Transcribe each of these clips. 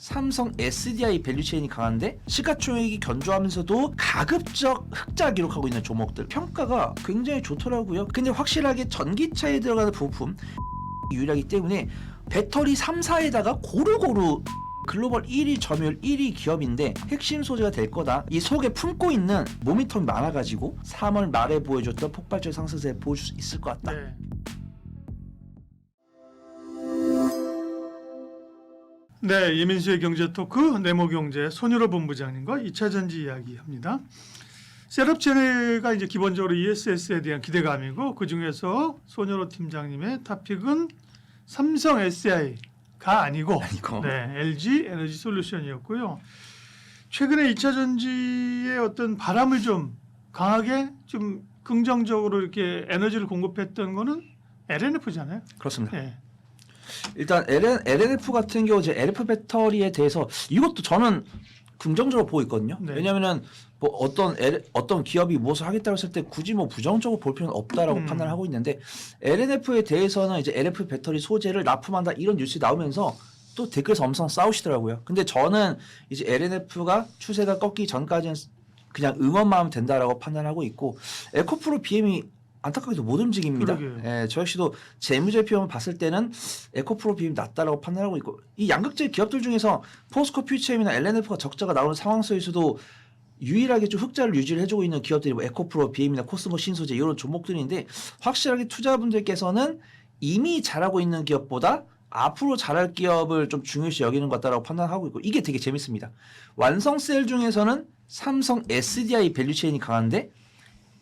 삼성 SDI 밸류체인이 강한데 시가총액이 견조하면서도 가급적 흑자 기록하고 있는 종목들 평가가 굉장히 좋더라고요. 근데 확실하게 전기차에 들어가는 부품 유일하기 때문에 배터리 3사에다가 고루고루 글로벌 1위 점유율 1위 기업인데 핵심 소재가 될 거다. 이 속에 품고 있는 모멘텀이 많아가지고 3월 말에 보여줬던 폭발적 상승세 보여줄 수 있을 것 같다. 네, 이민수의 경제토크 네모경제 손유로 본부장님과 2차 전지 이야기합니다. 셋업체가 이제 기본적으로 ESS에 대한 기대감이고 그 중에서 손유로 팀장님의 탑픽은 삼성 SDI가 아니고 네, LG 에너지 솔루션이었고요. 최근에 2차 전지의 어떤 바람을 좀 강하게 좀 긍정적으로 이렇게 에너지를 공급했던 거는 LNF잖아요. 그렇습니다. 네. 일단 LNF 같은 경우 이제 LF 배터리에 대해서 이것도 저는 긍정적으로 보고 있거든요. 네. 왜냐하면은 뭐 어떤 기업이 무엇을 하겠다고 했을 때 굳이 뭐 부정적으로 볼 필요는 없다라고 판단을 하고 있는데 LNF에 대해서는 이제 LF 배터리 소재를 납품한다 이런 뉴스 나오면서 또 댓글에서 엄청 싸우시더라고요. 근데 저는 이제 LNF가 추세가 꺾기 전까지는 그냥 응원만 하면 된다라고 판단하고 있고 에코프로 BM이 안타깝게도 못 움직입니다. 예, 저 역시도 재무제표만 봤을 때는 에코프로 BM이 낮다라고 판단하고 있고 이 양극재 기업들 중에서 포스코 퓨처엠이나 LNF가 적자가 나오는 상황 속에서도 유일하게 좀 흑자를 유지를 해주고 있는 기업들이 뭐 에코프로 BM이나 코스모 신소재 이런 종목들인데 확실하게 투자분들께서는 이미 잘하고 있는 기업보다 앞으로 잘할 기업을 좀 중요시 여기는 것 같다라고 판단하고 있고 이게 되게 재밌습니다. 완성셀 중에서는 삼성 SDI 밸류체인이 강한데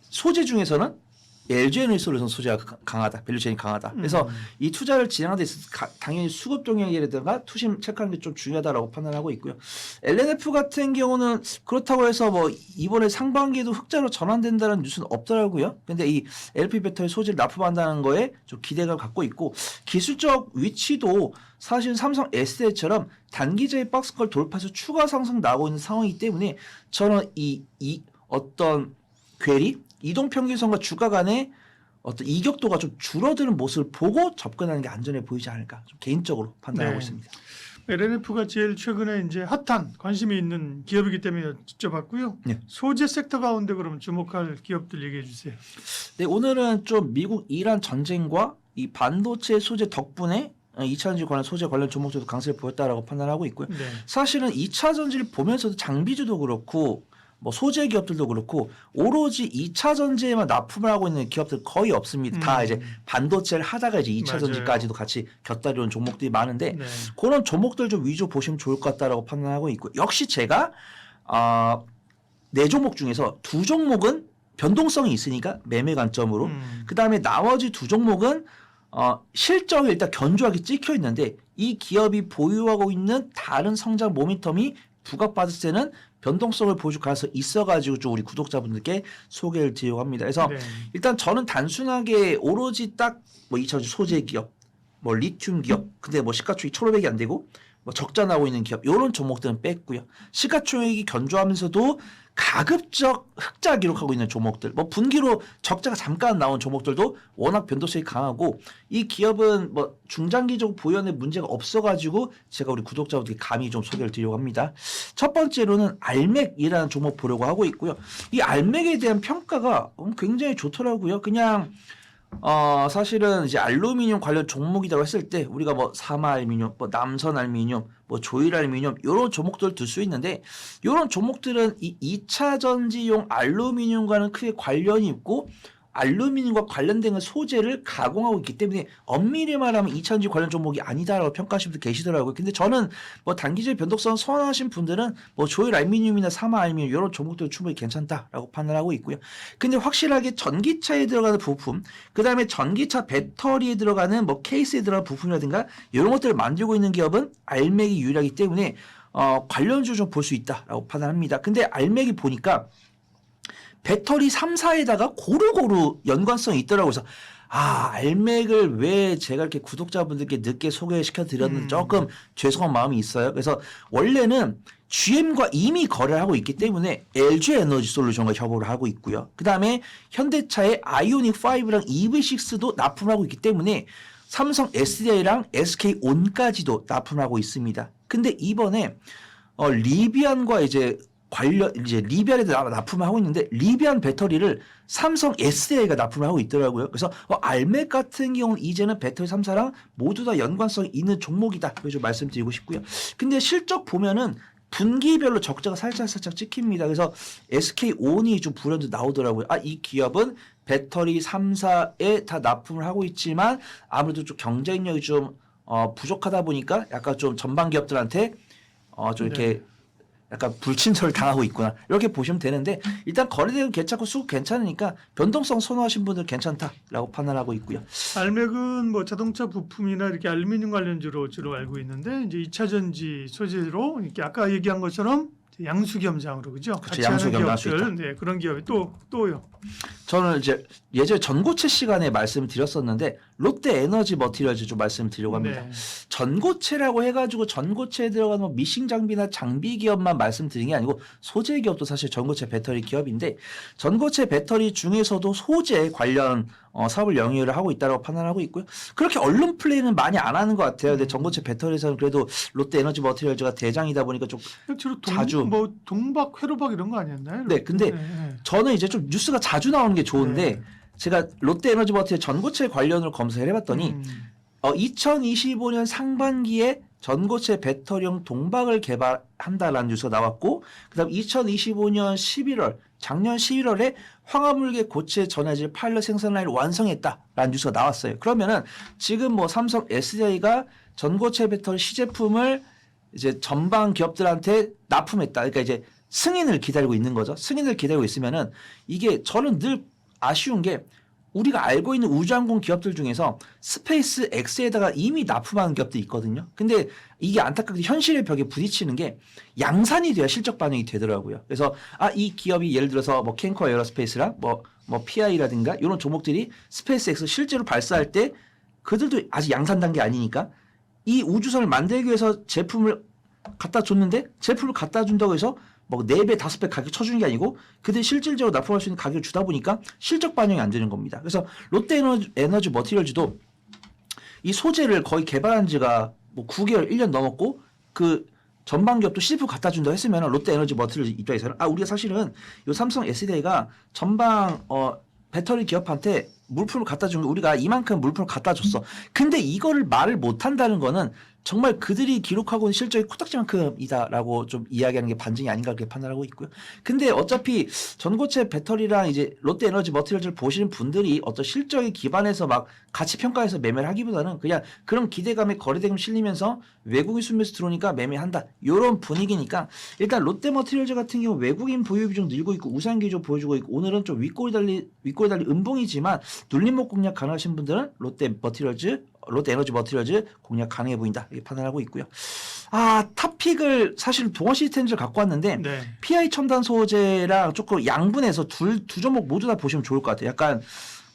소재 중에서는 LG 에너지 솔루션 소재가 강하다. 밸류체인이 강하다. 그래서 이 투자를 진행하는 데 있어서 당연히 수급 동향이라든가 투심 체크하는 게 좀 중요하다라고 판단하고 있고요. LNF 같은 경우는 그렇다고 해서 뭐 이번에 상반기에도 흑자로 전환된다는 뉴스는 없더라고요. 근데 이 LFP 배터리 소재를 납품한다는 거에 좀 기대감을 갖고 있고 기술적 위치도 사실 삼성 SDI처럼 단기적인 박스권 돌파해서 추가 상승 나오고 있는 상황이기 때문에 저는 이 어떤 괴리 이동평균선과 주가 간의 어떤 이격도가 좀 줄어드는 모습을 보고 접근하는 게 안전해 보이지 않을까 좀 개인적으로 판단하고 있습니다. LNF가 제일 최근에 이제 핫한 관심이 있는 기업이기 때문에 여쭤봤고요. 네. 소재 섹터 가운데 그러면 주목할 기업들 얘기해 주세요. 네, 오늘은 좀 미국 이란 전쟁과 이 반도체 소재 덕분에 2차 전지 소재 관련 종목들도 강세를 보였다라고 판단하고 있고요. 네. 사실은 2차 전지를 보면서도 장비주도 그렇고 뭐 소재 기업들도 그렇고 오로지 2차 전지에만 납품을 하고 있는 기업들 거의 없습니다. 다 이제 반도체를 하다가 이제 2차 전지까지도 같이 곁다리 온 종목들이 많은데 그런 종목들 좀 위주 보시면 좋을 것 같다라고 판단하고 있고 역시 제가 4종목 중에서 2종목은 변동성이 있으니까 매매 관점으로 그 다음에 나머지 2종목은 실적이 일단 견조하게 찍혀 있는데 이 기업이 보유하고 있는 다른 성장 모멘텀이 부각받을 때는 변동성을 보여줄 가능성이 있어가지고 좀 우리 구독자분들께 소개를 드리려고 합니다. 그래서 일단 저는 단순하게 오로지 딱 뭐 2차전지 소재 기업, 뭐 리튬 기업, 근데 뭐 시가총액 1,500이 안 되고 뭐 적자 나오고 있는 기업 이런 종목들은 뺐고요. 시가총액이 견조하면서도 가급적 흑자 기록하고 있는 종목들, 뭐 분기로 적자가 잠깐 나온 종목들도 워낙 변동성이 강하고 이 기업은 뭐 중장기적 보유하는 문제가 없어가지고 제가 우리 구독자분들께 감히 좀 소개를 드리려고 합니다. 첫 번째로는 알맥이라는 종목 보려고 하고 있고요. 이 알맥에 대한 평가가 굉장히 좋더라고요. 그냥 사실은 이제 알루미늄 관련 종목이라고 했을 때 우리가 뭐 사마알루미늄, 뭐 남선알루미늄, 뭐 조일알루미늄 이런 종목들을 둘 수 있는데 이런 종목들은 이 2차 전지용 알루미늄과는 크게 관련이 있고 알루미늄과 관련된 소재를 가공하고 있기 때문에 엄밀히 말하면 2차 전지 관련 종목이 아니다라고 평가하시는 분들 계시더라고요. 근데 저는 뭐 단기적 변동성 선호하신 분들은 뭐 조일 알루미늄이나 사마 알루미늄 이런 종목도 충분히 괜찮다라고 판단하고 있고요. 근데 확실하게 전기차에 들어가는 부품, 그 다음에 전기차 배터리에 들어가는 뭐 케이스에 들어가는 부품이라든가 이런 것들을 만들고 있는 기업은 알맥이 유일하기 때문에 관련주 좀 볼 수 있다라고 판단합니다. 근데 알맥이 보니까 배터리 3사에다가 고루고루 연관성이 있더라고요. 그래서 알맥을 왜 제가 이렇게 구독자분들께 늦게 소개시켜 드렸는지 조금 죄송한 마음이 있어요. 그래서 원래는 GM과 이미 거래를 하고 있기 때문에 LG 에너지 솔루션과 협업을 하고 있고요. 그 다음에 현대차의 아이오닉5랑 EV6도 납품하고 있기 때문에 삼성 SDI랑 SK온까지도 납품하고 있습니다. 근데 이번에 리비안과 이제 리비안에도 납품을 하고 있는데 리비안 배터리를 삼성 SDI가 납품을 하고 있더라고요. 그래서 알맥 같은 경우는 이제는 배터리 3사랑 모두 다 연관성이 있는 종목이다. 그래서 좀 말씀드리고 싶고요. 근데 실적 보면은 분기별로 적자가 살짝 찍힙니다. 그래서 SK온이 좀 불현듯 나오더라고요. 이 기업은 배터리 3사에 다 납품을 하고 있지만 아무래도 좀 경쟁력이 좀 부족하다 보니까 약간 좀 전방 기업들한테 좀 이렇게 약간 불친절을 당하고 있구나 이렇게 보시면 되는데 일단 거래대금 괜찮고 수급 괜찮으니까 변동성 선호하신 분들 괜찮다라고 판단하고 있고요. 알맥은 뭐 자동차 부품이나 이렇게 알루미늄 관련주로 주로 알고 있는데 이제 2차 전지 소재로 이렇게 아까 얘기한 것처럼 양수겸장으로 그죠? 그렇죠. 양수겸장 할수 있다. 네, 그런 기업이 또요. 저는 이제 예전에 전고체 시간에 말씀드렸었는데 롯데 에너지 머티리얼즈 좀 말씀드리려고 합니다. 네. 전고체라고 해가지고 전고체에 들어가는 뭐 미싱 장비나 장비 기업만 말씀드린 게 아니고 소재 기업도 사실 전고체 배터리 기업인데 전고체 배터리 중에서도 소재 관련 사업을 영위를 하고 있다고 판단하고 있고요. 그렇게 언론 플레이는 많이 안 하는 것 같아요. 근데 전고체 배터리에서는 그래도 롯데 에너지 머티리얼즈가 대장이다 보니까 좀 주로 자주 뭐 동박 회로박 이런 거 아니었나요? 네, 근데 저는 이제 좀 뉴스가 자주 나오는 게 좋은데 네. 제가 롯데 에너지 머티리얼 전고체 관련으로 검색을 해봤더니 2025년 상반기에 전고체 배터리용 동박을 개발한다라는 뉴스가 나왔고 그다음 2025년 11월 작년 11월에 황화물계 고체 전해질 파일럿 생산 라인을 완성했다라는 뉴스가 나왔어요. 그러면은 지금 뭐 삼성 SDI가 전고체 배터리 시제품을 이제 전방 기업들한테 납품했다. 그러니까 이제 승인을 기다리고 있는 거죠. 승인을 기다리고 있으면은 이게 저는 늘 아쉬운 게 우리가 알고 있는 우주항공 기업들 중에서 스페이스 X에다가 이미 납품하는 기업도 있거든요. 근데 이게 안타깝게 현실의 벽에 부딪히는 게 양산이 돼야 실적 반영이 되더라고요. 그래서 이 기업이 예를 들어서 뭐 캔커 에어로스페이스랑 뭐 PI라든가 이런 종목들이 스페이스 X 실제로 발사할 때 그들도 아직 양산 단계 아니니까 이 우주선을 만들기 위해서 제품을 갖다 줬는데 제품을 갖다 준다고 해서 뭐 4배, 5배 가격 쳐주는 게 아니고 그들 실질적으로 납품할 수 있는 가격을 주다 보니까 실적 반영이 안 되는 겁니다. 그래서 롯데 에너지 머티리얼즈도 이 소재를 거의 개발한 지가 뭐 9개월, 1년 넘었고 그 전방 기업도 CF 갖다 준다고 했으면 롯데 에너지 머티리얼즈 입장에서는 우리가 사실은 이 삼성 SDI가 전방 배터리 기업한테 물품을 갖다 준 거 우리가 이만큼 물품을 갖다 줬어. 근데 이거를 말을 못 한다는 거는 정말 그들이 기록하고 있는 실적이 코딱지만큼이다라고 좀 이야기하는 게 반증이 아닌가 그렇게 판단하고 있고요. 근데 어차피 전고체 배터리랑 이제 롯데 에너지 머티리얼즈를 보시는 분들이 어떤 실적에 기반해서 막 가치 평가해서 매매를 하기보다는 그냥 그런 기대감에 거래대금 실리면서 외국인 순매수 들어오니까 매매한다. 이런 분위기니까 일단 롯데 머티리얼즈 같은 경우 외국인 보유 비중 늘고 있고 우상 기조 보여주고 있고 오늘은 좀 윗골이 달리 음봉이지만 눌림목 공략 가능하신 분들은 롯데 에너지 머티리얼즈 공략 가능해 보인다. 이렇게 판단하고 있고요. 탑픽을 사실 동원 시스템즈를 갖고 왔는데 네. PI 첨단 소재랑 조금 양분해서 두 종목 모두 다 보시면 좋을 것 같아요. 약간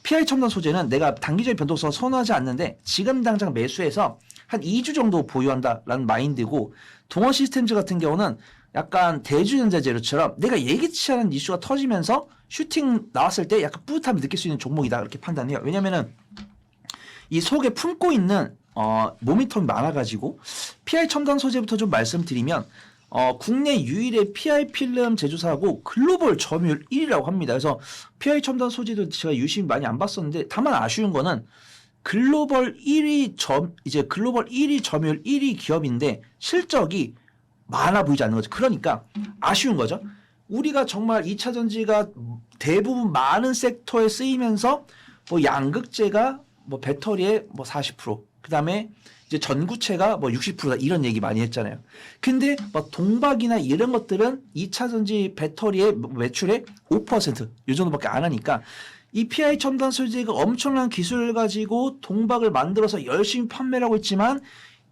PI 첨단 소재는 내가 단기적인 변동성을 선호하지 않는데 지금 당장 매수해서 한 2주 정도 보유한다라는 마인드고 동원 시스템즈 같은 경우는 약간 대주전자재료처럼 내가 예기치 않은 이슈가 터지면서 슈팅 나왔을 때 약간 뿌듯함을 느낄 수 있는 종목이다 이렇게 판단해요. 왜냐면은 이 속에 품고 있는 모니텀이 많아가지고 PI 첨단 소재부터 좀 말씀드리면 국내 유일의 PI 필름 제조사하고 글로벌 점유율 1위라고 합니다. 그래서 PI 첨단 소재도 제가 유심히 많이 안 봤었는데 다만 아쉬운 거는 글로벌 1위 점유율 1위 기업인데 실적이 많아 보이지 않는 거죠. 그러니까 아쉬운 거죠. 우리가 정말 2차 전지가 대부분 많은 섹터에 쓰이면서 뭐 양극재가 뭐 배터리의 뭐 40%, 그다음에 이제 전구체가 뭐 60%다 이런 얘기 많이 했잖아요. 근데 뭐 동박이나 이런 것들은 2차 전지 배터리의 매출의 5%, 이 정도밖에 안 하니까 이 PI 첨단 소재가 엄청난 기술을 가지고 동박을 만들어서 열심히 판매를 하고 있지만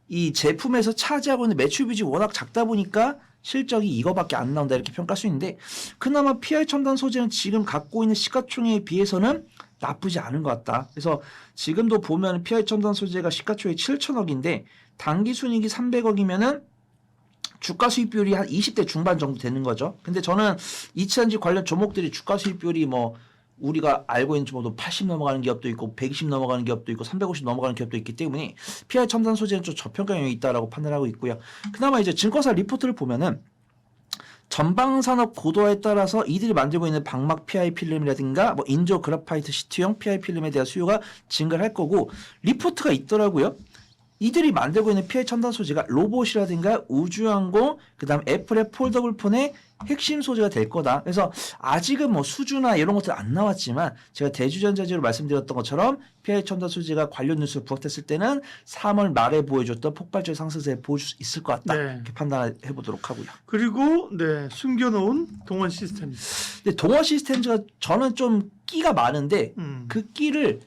이 제품에서 차지하고 있는 매출 비중이 워낙 작다 보니까 실적이 이거밖에 안 나온다 이렇게 평가할 수 있는데 그나마 PI 첨단 소재는 지금 갖고 있는 시가총액에 비해서는 나쁘지 않은 것 같다. 그래서 지금도 보면 PI 첨단 소재가 시가총액 7천억인데 당기순이익이 300억이면은 주가 수익 비율이 한 20대 중반 정도 되는 거죠. 근데 저는 2차전지 관련 종목들이 주가 수익 비율이 뭐 우리가 알고 있는 정도 80 넘어가는 기업도 있고 120 넘어가는 기업도 있고 350 넘어가는 기업도 있기 때문에 PI 첨단 소재는 좀 저평가 영역이 있다라고 판단하고 있고요. 그나마 이제 증권사 리포트를 보면은 전방산업 고도화에 따라서 이들이 만들고 있는 방막 PI 필름이라든가 뭐 인조 그래파이트 시트용 PI 필름에 대한 수요가 증가할 거고 리포트가 있더라고요. 이들이 만들고 있는 PI 첨단 소재가 로봇이라든가 우주항공 그다음 애플의 폴더블 폰의 핵심 소재가 될 거다. 그래서 아직은 뭐 수주나 이런 것들 안 나왔지만 제가 대주전자재로 말씀드렸던 것처럼 PI 첨단 소재가 관련 뉴스를 부각됐을 때는 3월 말에 보여줬던 폭발적 상승세를 보여줄 수 있을 것 같다. 네. 이렇게 판단해 보도록 하고요. 그리고 네, 숨겨놓은 동원 시스템. 근데 동원 시스템즈가 저는 좀 끼가 많은데 그 끼를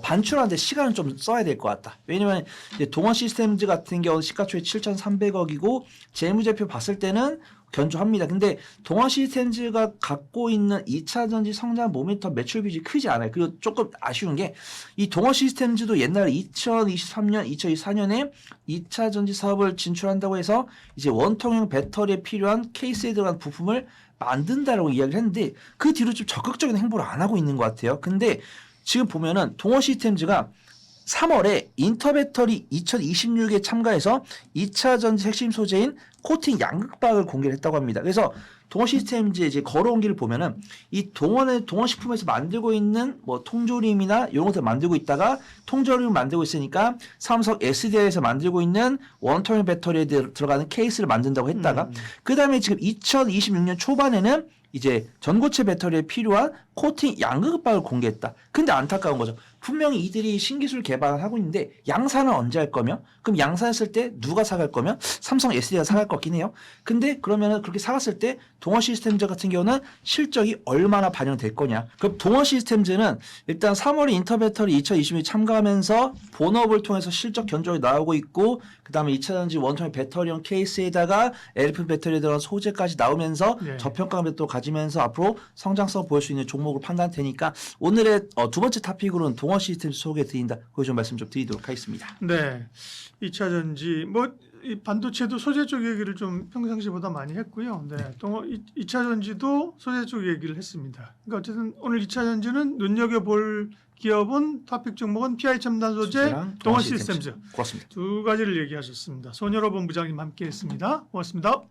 반출하는데 시간을 좀 써야 될 것 같다. 왜냐면 이제 동원 시스템즈 같은 경우는 시가총액 7,300억이고 재무제표 봤을 때는 견조합니다. 근데 동원 시스템즈가 갖고 있는 2차 전지 성장 모멘텀 매출 비중이 크지 않아요. 그리고 조금 아쉬운 게 이 동원 시스템즈도 옛날에 2023년, 2024년에 2차 전지 사업을 진출한다고 해서 이제 원통형 배터리에 필요한 케이스에 들어간 부품을 만든다라고 이야기를 했는데 그 뒤로 좀 적극적인 행보를 안 하고 있는 것 같아요. 근데 지금 보면은 동원 시스템즈가 3월에 인터배터리 2026에 참가해서 2차 전지 핵심 소재인 코팅 양극박을 공개를 했다고 합니다. 그래서 동원 시스템즈 이제 걸어온 길을 보면은 이 동원식품에서 만들고 있는 뭐 통조림이나 이런 것들 만들고 있다가 통조림을 만들고 있으니까 삼성 SDI에서 만들고 있는 원통형 배터리에 들어가는 케이스를 만든다고 했다가 그 다음에 지금 2026년 초반에는 이제 전고체 배터리에 필요한 코팅 양극박을 공개했다. 근데 안타까운 거죠. 분명히 이들이 신기술 개발을 하고 있는데 양산은 언제 할 거며? 그럼 양산했을 때 누가 사갈 거며? 삼성 SDI가 사갈 것 같긴 해요. 근데 그러면은 그렇게 사갔을 때 동원 시스템즈 같은 경우는 실적이 얼마나 반영될 거냐? 그럼 동원 시스템즈는 일단 3월에 인터배터리 2020에 참가하면서 본업을 통해서 실적 견조하게 나오고 있고 그다음에 2차 전지 원통형 배터리형 케이스에다가 LFP 배터리에 들어간 소재까지 나오면서 네. 저평가 감도 가지면서 앞으로 성장성 보일 수 있는 종목을 판단되니까 오늘의 두 번째 토픽으로는 동원 시스템 소개해 드린다. 거기 좀 말씀 좀 드리도록 하겠습니다. 네, 2차 전지 이 반도체도 소재 쪽 얘기를 좀 평상시보다 많이 했고요. 네, 2차 전지도 소재 쪽 얘기를 했습니다. 그러니까 어쨌든 오늘 2차 전지는 눈여겨볼 기업은 토픽 종목은 PI 첨단 소재, 동원 시스템즈 그렇습니다. 두 가지를 얘기하셨습니다. 손여로 본부장님 함께했습니다. 고맙습니다.